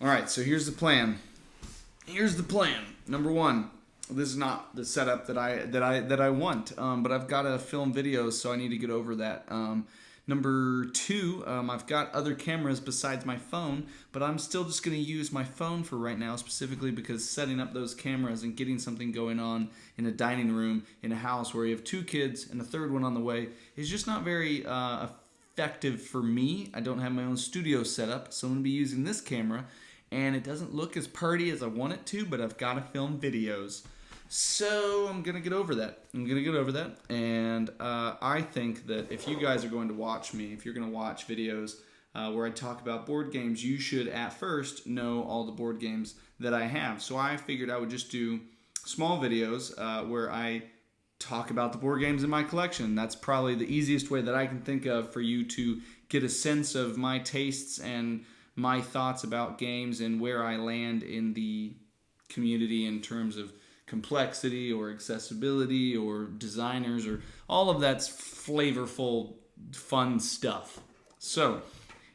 right, so here's the plan. Number one, this is not the setup that I want, but I've got to film videos, so I need to get over that. Number two, I've got other cameras besides my phone, but I'm still just going to use my phone for right now, specifically because setting up those cameras and getting something going on in a dining room in a house where you have two kids and a third one on the way is just not very effective for me. I don't have my own studio set up, so I'm going to be using this camera, and it doesn't look as pretty as I want it to, but I've got to film videos. So I'm going to get over that. And I think that if you guys are going to watch me, if you're going to watch videos where I talk about board games, you should at first know all the board games that I have. So I figured I would just do small videos where I talk about the board games in my collection. That's probably the easiest way that I can think of for you to get a sense of my tastes and my thoughts about games and where I land in the community in terms of complexity or accessibility or designers or all of that's flavorful, fun stuff. So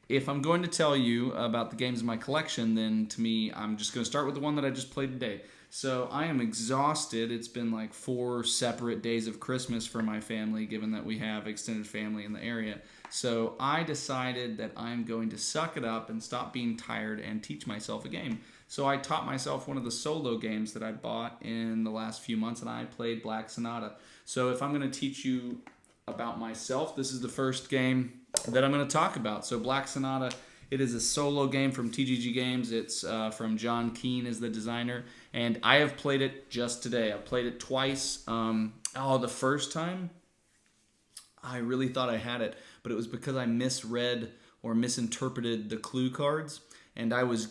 if I'm going to tell you about the games in my collection, then to me, I'm just going to start with the one that I just played today. So I am exhausted. It's been like 4 separate days of Christmas for my family, given that we have extended family in the area. So I decided that I'm going to suck it up and stop being tired and teach myself a game. So I taught myself one of the solo games that I bought in the last few months, and I played Black Sonata. So if I'm going to teach you about myself, this is the first game that I'm going to talk about. So Black Sonata, it is a solo game from TGG Games. It's from Kean is the designer, and I have played it just today. I've played it twice. The first time, I really thought I had it, but it was because I misread or misinterpreted the clue cards, and I was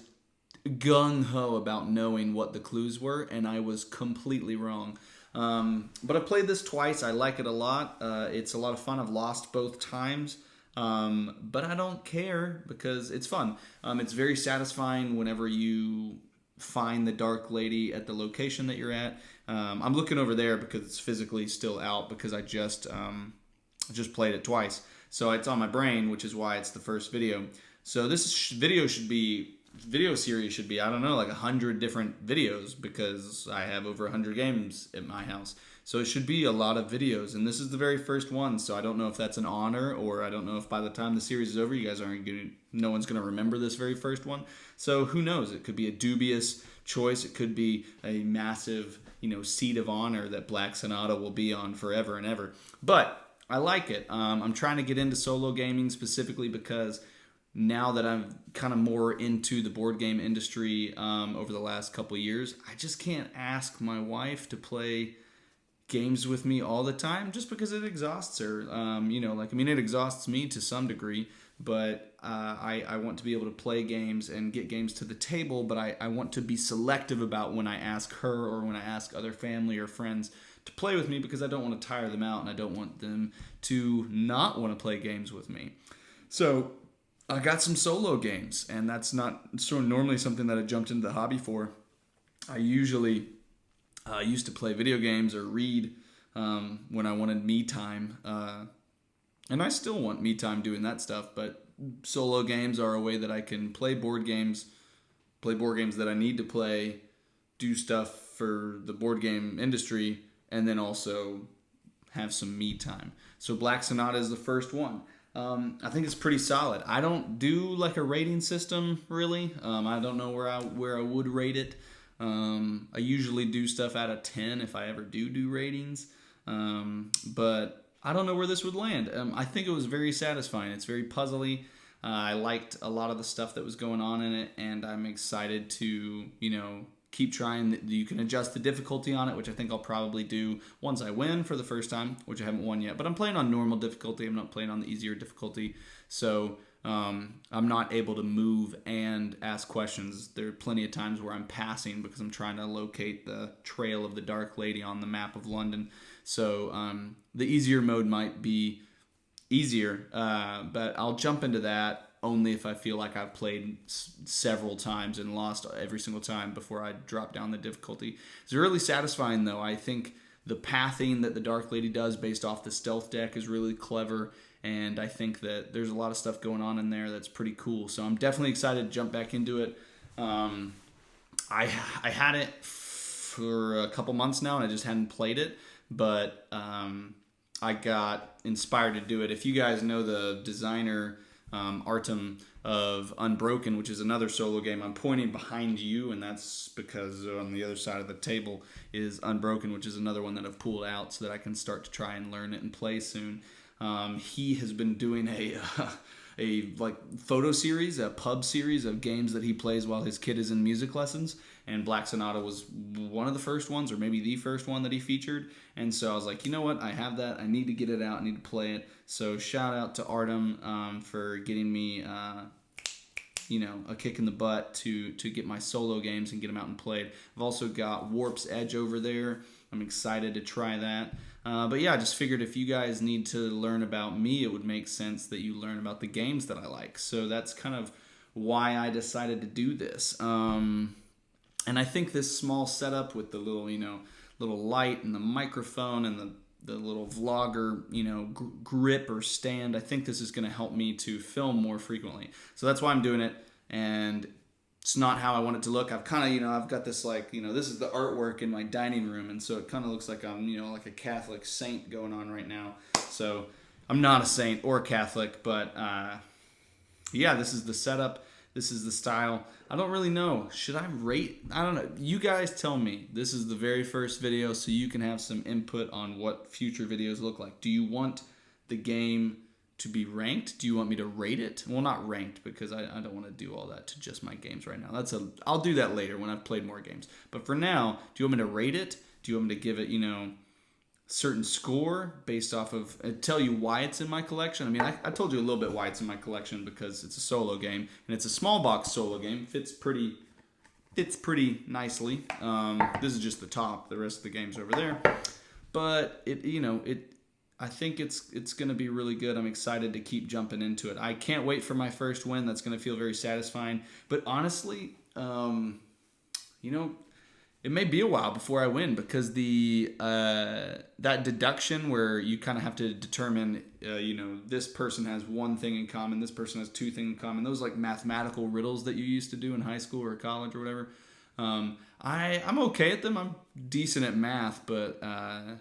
gung-ho about knowing what the clues were, and I was completely wrong. But I played this twice. I like it a lot. It's a lot of fun. I've lost both times, but I don't care because it's fun. It's very satisfying whenever you find the Dark Lady at the location that you're at. I'm looking over there because it's physically still out because I just played it twice. So it's on my brain, which is why it's the first video. So this video series should be, I don't know, like 100 different videos because I have over 100 games at my house. So it should be a lot of videos, and this is the very first one, so I don't know if that's an honor, or I don't know if by the time the series is over, you guys no one's going to remember this very first one. So who knows? It could be a dubious choice. It could be a massive, seat of honor that Black Sonata will be on forever and ever. But I like it. I'm trying to get into solo gaming specifically because now that I'm kind of more into the board game industry over the last couple of years, I just can't ask my wife to play games with me all the time just because it exhausts her. It exhausts me to some degree, but I want to be able to play games and get games to the table, but I want to be selective about when I ask her or when I ask other family or friends to play with me because I don't want to tire them out and I don't want them to not want to play games with me. So I got some solo games, and that's not normally something that I jumped into the hobby for. I usually used to play video games or read when I wanted me time, and I still want me time doing that stuff, but solo games are a way that I can play board games that I need to play, do stuff for the board game industry, and then also have some me time. So Black Sonata is the first one. I think it's pretty solid. I don't do like a rating system really. I don't know where I would rate it. I usually do stuff out of 10 if I ever do ratings. But I don't know where this would land. I think it was very satisfying. It's very puzzly. I liked a lot of the stuff that was going on in it, and I'm excited to, keep trying. You can adjust the difficulty on it, which I think I'll probably do once I win for the first time, which I haven't won yet. But I'm playing on normal difficulty. I'm not playing on the easier difficulty. So I'm not able to move and ask questions. There are plenty of times where I'm passing because I'm trying to locate the trail of the Dark Lady on the map of London. So the easier mode might be easier, but I'll jump into that only if I feel like I've played several times and lost every single time before I drop down the difficulty. It's really satisfying, though. I think the pathing that the Dark Lady does based off the stealth deck is really clever, and I think that there's a lot of stuff going on in there that's pretty cool. So I'm definitely excited to jump back into it. I had it for a couple months now, and I just hadn't played it. But I got inspired to do it. If you guys know the designer Artem of Unbroken, which is another solo game, I'm pointing behind you, and that's because on the other side of the table is Unbroken, which is another one that I've pulled out so that I can start to try and learn it and play soon. He has been doing a like photo series, a pub series of games that he plays while his kid is in music lessons. And Black Sonata was one of the first ones, or maybe the first one that he featured. And so I was like, you know what? I have that. I need to get it out. I need to play it. So shout out to Artem for getting me, a kick in the butt to get my solo games and get them out and played. I've also got Warp's Edge over there. I'm excited to try that. But yeah, I just figured if you guys need to learn about me, it would make sense that you learn about the games that I like. So that's kind of why I decided to do this. And I think this small setup with the little, little light and the microphone and the little vlogger, grip or stand, I think this is going to help me to film more frequently. So that's why I'm doing it. And it's not how I want it to look. I've kind of, I've got this this is the artwork in my dining room. And so it kind of looks like I'm, like a Catholic saint going on right now. So I'm not a saint or Catholic, but yeah, this is the setup. This is the style. I don't really know. Should I rate? I don't know. You guys tell me. This is the very first video, so you can have some input on what future videos look like. Do you want the game to be ranked? Do you want me to rate it? Well, not ranked, because I don't want to do all that to just my games right now. I'll do that later when I've played more games. But for now, do you want me to rate it? Do you want me to give it, certain score based off of tell you why it's in my collection? I mean, I told you a little bit why it's in my collection, because it's a solo game and it's a small box solo game. Fits pretty nicely. This is just the top. The rest of the game's over there. But I think it's going to be really good. I'm excited to keep jumping into it. I can't wait for my first win. That's going to feel very satisfying. But honestly, it may be a while before I win, because that deduction where you kind of have to determine, this person has one thing in common, this person has two things in common. Those like mathematical riddles that you used to do in high school or college or whatever. I'm okay at them. I'm decent at math, but I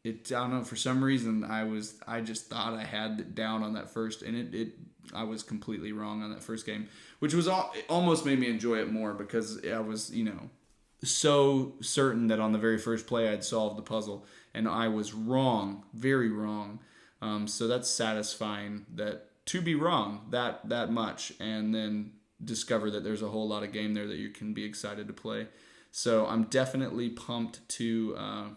don't know, for some reason I just thought I had it down on that first, and I was completely wrong on that first game, which was it almost made me enjoy it more, because I was so certain that on the very first play I'd solved the puzzle, and I was wrong, very wrong. So that's satisfying to be wrong that much, and then discover that there's a whole lot of game there that you can be excited to play. So I'm definitely pumped to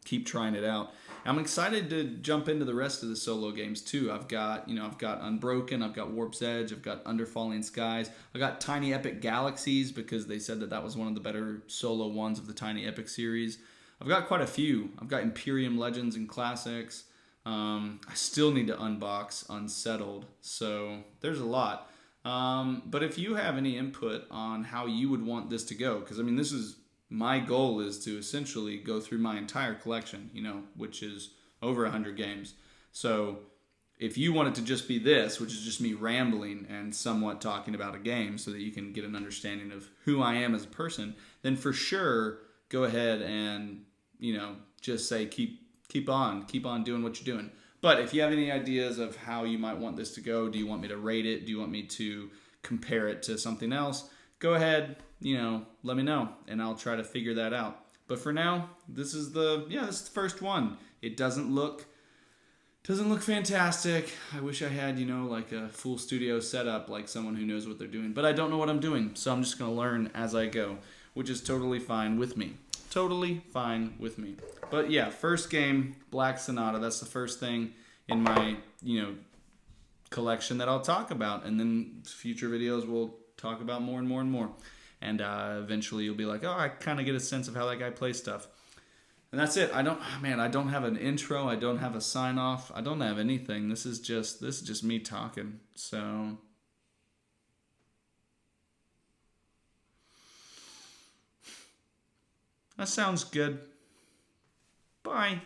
keep trying it out. I'm excited to jump into the rest of the solo games too. I've got Unbroken, I've got Warp's Edge, I've got Under Falling Skies, I've got Tiny Epic Galaxies, because they said that was one of the better solo ones of the Tiny Epic series. I've got quite a few. I've got Imperium Legends and Classics. I still need to unbox Unsettled, so there's a lot. But if you have any input on how you would want this to go, because my goal is to essentially go through my entire collection, which is over 100 games. So if you want it to just be this, which is just me rambling and somewhat talking about a game so that you can get an understanding of who I am as a person, then for sure go ahead and, just say keep on doing what you're doing. But if you have any ideas of how you might want this to go, do you want me to rate it? Do you want me to compare it to something else? Go ahead, let me know, and I'll try to figure that out. But for now, this is the first one. It doesn't look fantastic. I wish I had, like a full studio setup, like someone who knows what they're doing. But I don't know what I'm doing, so I'm just going to learn as I go, which is totally fine with me. Totally fine with me. But yeah, first game, Black Sonata. That's the first thing in my, collection that I'll talk about. And then future videos will talk about more and more and more. And eventually you'll be like, oh, I kind of get a sense of how that guy plays stuff. And that's it. I don't have an intro. I don't have a sign off. I don't have anything. This is just me talking. So that sounds good. Bye.